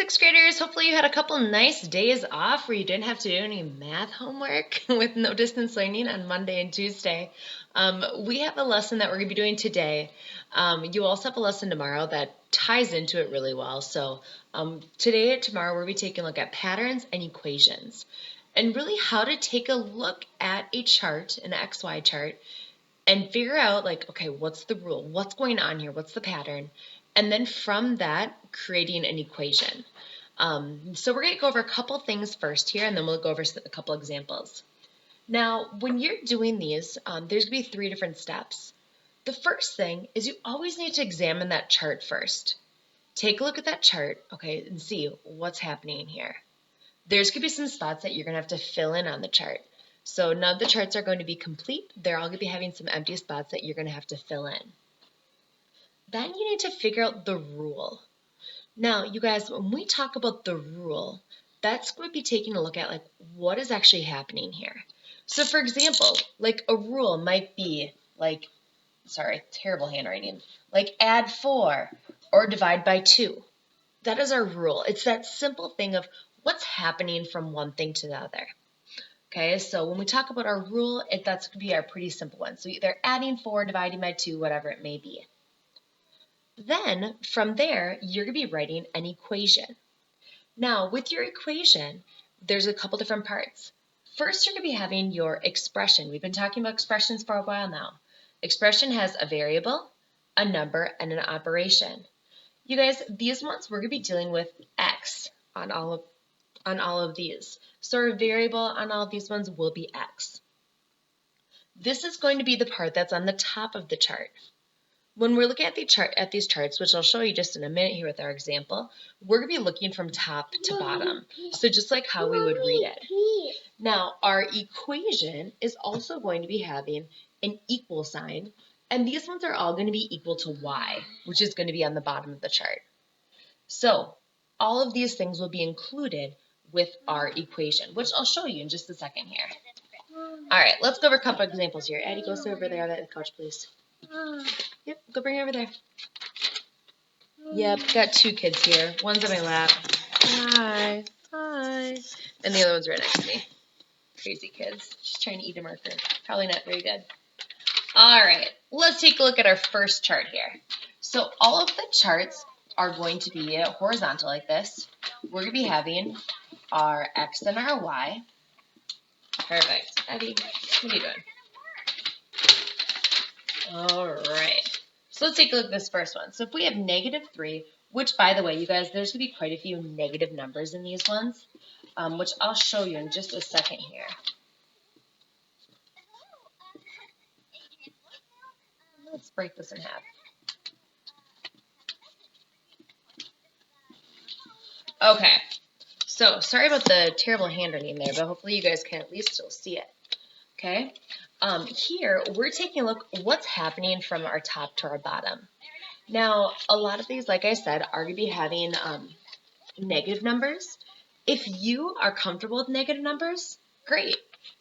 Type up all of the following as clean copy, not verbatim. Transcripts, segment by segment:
sixth graders. Hopefully you had a couple nice days off where you didn't have to do any math homework with no distance learning on Monday and Tuesday. We have a lesson that we're going to be doing today. You also have a lesson tomorrow that ties into it really well. So today and tomorrow we'll be taking a look at patterns and equations and really how to take a look at a chart, an XY chart, and figure out like, okay, what's the rule? What's going on here? What's the pattern? And then from that, creating an equation. So we're going to go over a couple things first here, and then we'll go over a couple examples. Now, when you're doing these, there's going to be 3 different steps. The first thing is you always need to examine that chart first. Take a look at that chart, okay, and see what's happening here. There's going to be some spots that you're going to have to fill in on the chart. So none of the charts are going to be complete. They're all going to be having some empty spots that you're going to have to fill in. Then you need to figure out the rule. Now, you guys, when we talk about the rule, that's going to be taking a look at like what is actually happening here. So for example, like a rule might be like, sorry, terrible handwriting, like add 4 or divide by 2. That is our rule. It's that simple thing of what's happening from one thing to the other. Okay, so when we talk about our rule, that's going to be our pretty simple one. So either adding 4, dividing by 2, whatever it may be. Then from there, you're going to be writing an equation. Now, with your equation, there's a couple different parts. First, you're going to be having your expression. We've been talking about expressions for a while now. Expression has a variable, a number, and an operation. You guys, these ones we're going to be dealing with x on all of these. So our variable on all of these ones will be x. This is going to be the part that's on the top of the chart. When we're looking at these charts, which I'll show you just in a minute here with our example, we're going to be looking from top to bottom. So just like how we would read it. Now, our equation is also going to be having an equal sign, and these ones are all going to be equal to y, which is going to be on the bottom of the chart. So all of these things will be included with our equation, which I'll show you in just a second here. All right, let's go over a couple examples here. Addie, go sit over there on the couch, please. Yep, go bring it over there. Yep, got 2 kids here. One's on my lap. Hi. Hi. And the other one's right next to me. Crazy kids. She's trying to eat a marker. Probably not very good. All right, let's take a look at our first chart here. So all of the charts are going to be horizontal like this. We're going to be having our X and our Y. Perfect. Eddie, what are you doing? All right. So let's take a look at this first one. So if we have -3, which by the way, you guys, there's going to be quite a few negative numbers in these ones, which I'll show you in just a second here. Let's break this in half. Okay. So sorry about the terrible handwriting there, but hopefully you guys can at least still see it. Okay. Here, we're taking a look what's happening from our top to our bottom. Now, a lot of these, like I said, are going to be having negative numbers. If you are comfortable with negative numbers, great.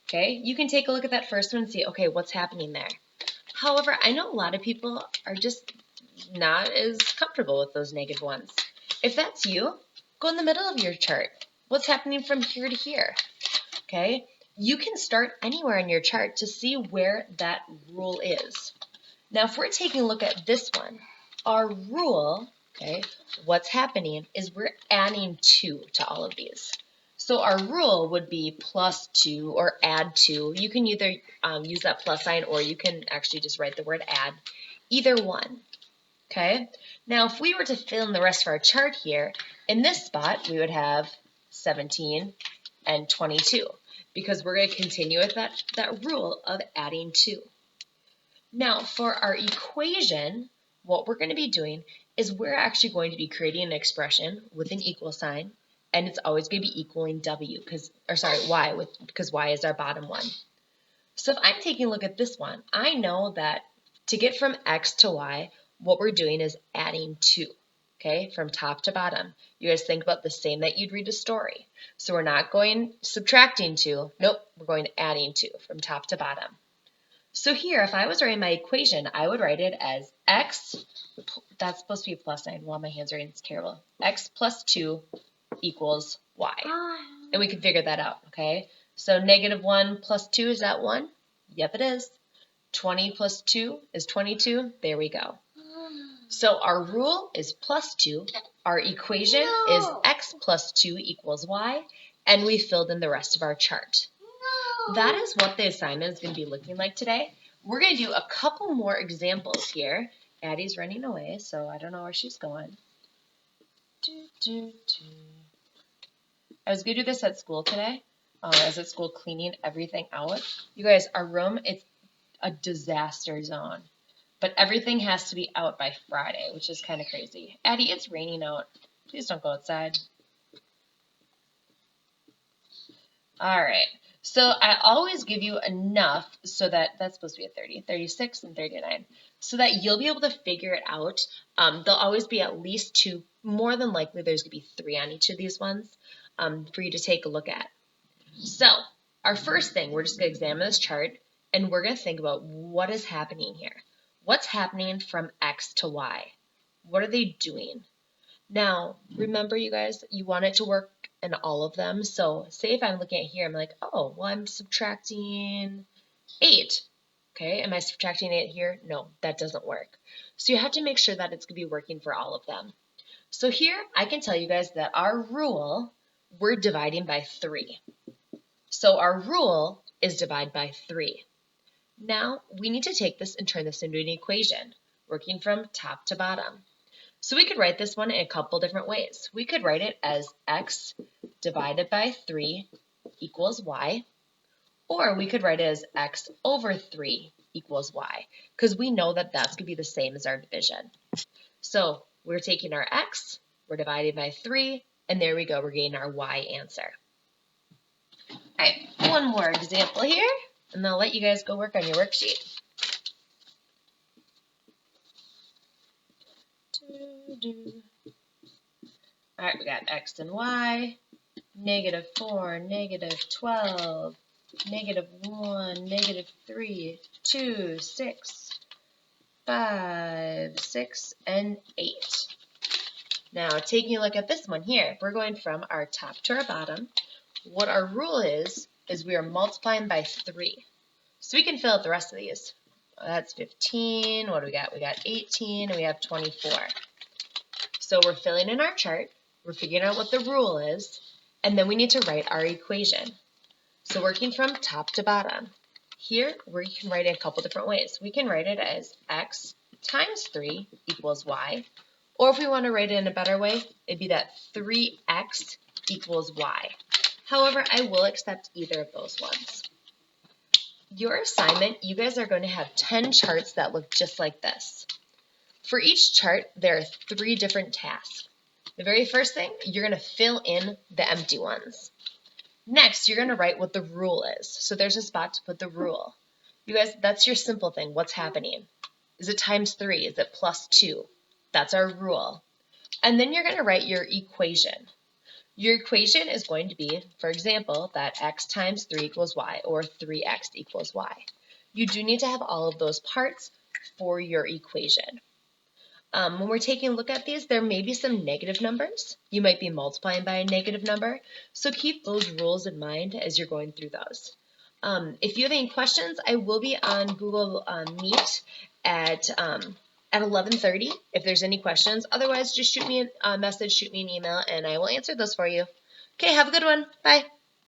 Okay, you can take a look at that first one and see, okay, what's happening there. However, I know a lot of people are just not as comfortable with those negative ones. If that's you, go in the middle of your chart. What's happening from here to here? Okay, you can start anywhere in your chart to see where that rule is. Now, if we're taking a look at this one, our rule, okay, what's happening is we're adding 2 to all of these. So our rule would be +2 or add 2. You can either use that plus sign or you can actually just write the word add. Either one, okay? Now, if we were to fill in the rest of our chart here, in this spot, we would have 17 and 22 because we're going to continue with that rule of adding 2. Now, for our equation, what we're going to be doing is we're actually going to be creating an expression with an equal sign, and it's always going to be equaling y, because y is our bottom one. So if I'm taking a look at this one, I know that to get from x to y, what we're doing is adding 2, okay, from top to bottom. You guys think about the same that you'd read a story. So we're not going subtracting 2. Nope, we're going adding 2 from top to bottom. So here, if I was writing my equation, I would write it as x, that's supposed to be a plus sign. Wow, my handwriting is terrible. X plus 2 equals y. And we can figure that out, okay? So -1 plus 2, is that 1? Yep, it is. 20 plus 2 is 22. There we go. So our rule is +2. Our equation is x plus 2 equals y. And we filled in the rest of our chart. That is what the assignment is going to be looking like today. We're going to do a couple more examples here. Addie's running away, so I don't know where she's going. I was going to do this at school today. I was at school cleaning everything out. You guys, our room, it's a disaster zone. But everything has to be out by Friday, which is kind of crazy. Addie, it's raining out. Please don't go outside. All right. So I always give you enough so that's supposed to be a 30, 36, and 39, so that you'll be able to figure it out. There'll always be at least 2. More than likely, there's going to be 3 on each of these ones for you to take a look at. So our first thing, we're just going to examine this chart, and we're going to think about what is happening here. What's happening from X to Y? What are they doing? Now, remember, you guys, you want it to work in all of them. So say if I'm looking at here, I'm like, oh, well, I'm subtracting 8. Okay, am I subtracting 8 here? No, that doesn't work. So you have to make sure that it's going to be working for all of them. So here, I can tell you guys that our rule, we're dividing by 3. So our rule is divide by 3. Now, we need to take this and turn this into an equation, working from top to bottom. So we could write this one in a couple different ways. We could write it as x divided by 3 equals y, or we could write it as x over 3 equals y, because we know that that's going to be the same as our division. So we're taking our x, we're dividing by 3, and there we go, we're getting our y answer. All right, one more example here, and then I'll let you guys go work on your worksheet. All right, we got x and y, -4, -12, -1, -3, 2, 6, 5, 6, and 8. Now, taking a look at this one here, we're going from our top to our bottom. What our rule is we are multiplying by 3. So we can fill out the rest of these. That's 15. What do we got? We got 18, and we have 24. So we're filling in our chart. We're figuring out what the rule is, and then we need to write our equation. So working from top to bottom. Here, we can write it a couple different ways. We can write it as x times 3 equals y, or if we want to write it in a better way, it'd be that 3x equals y. However, I will accept either of those ones. Your assignment, you guys are going to have 10 charts that look just like this. For each chart, there are 3 different tasks. The very first thing, you're going to fill in the empty ones. Next, you're going to write what the rule is. So there's a spot to put the rule. You guys, that's your simple thing. What's happening? Is it times 3? Is it plus 2? That's our rule. And then you're going to write your equation. Your equation is going to be, for example, that x times 3 equals y, or 3x equals y. You do need to have all of those parts for your equation. When we're taking a look at these, there may be some negative numbers. You might be multiplying by a negative number, so keep those rules in mind as you're going through those. If you have any questions, I will be on Google Meet at 11:30 if there's any questions. Otherwise, just shoot me a message, shoot me an email, and I will answer those for you. Okay, have a good one. Bye.